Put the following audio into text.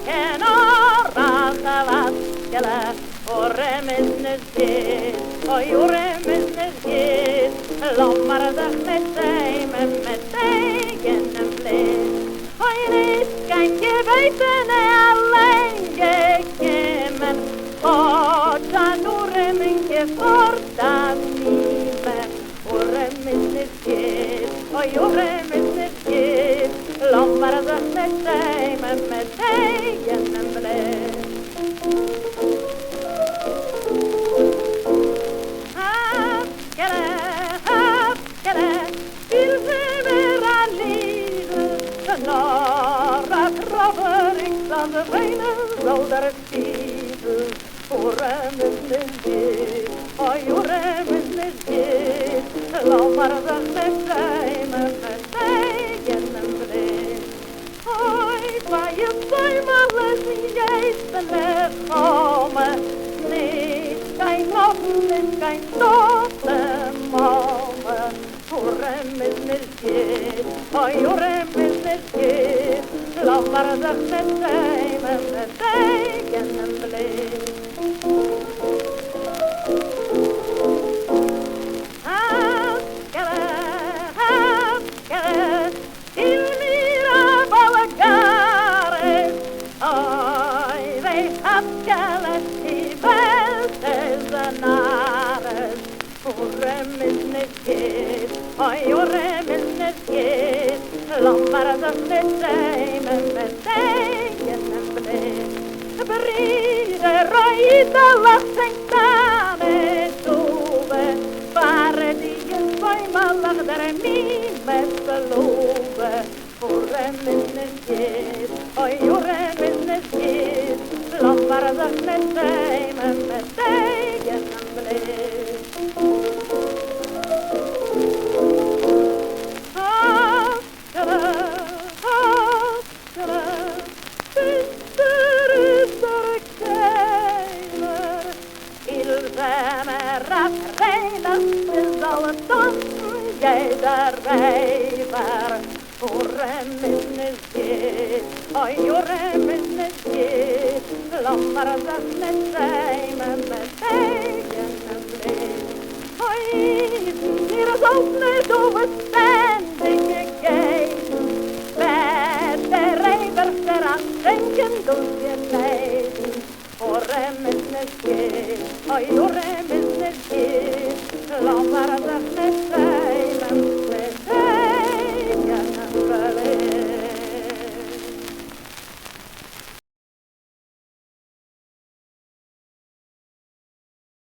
en orage Hoskele, orem is nezit, oi orem is nezit, lommerdig met tegen en vlees. Oi niet kan je weten alleen gekiemen, dan orem in je voortaan niet meer. Orem is nezit, oi orem is nezit, lommerdig met tegen en vlees. Naar ik aan de benen zal daar stiefel. Orem is nezit, oi orem is nezit, lommerdig met tegen en vlees. Oi, waar je tweemaal eens juist wegkomen, niet geen hoffen, geen toten momen. Orem is nezit, oi orem is nezit, lommerdig met tegen en vlees. Hoskele, Hoskele, il mira balagares, oi, wij Hoskele, die weltezenares. Orem is nezit, oi orem is nezit, lommerdig met tegen en vlees. Bride, roide, lacht en tane toebe, waren die een tweemaal lag daar niet met geloven. Orem is nezit, oi orem is nezit, lommerdig met tegen en vlees. Jij daarbij waar orem is nezit, oi orem is nezit, lommerdig met tegen en vlees. Oi, hier is ook niet overständige geest, bij de rijvers eraan denken doe je leiden. Orem is nezit, oi orem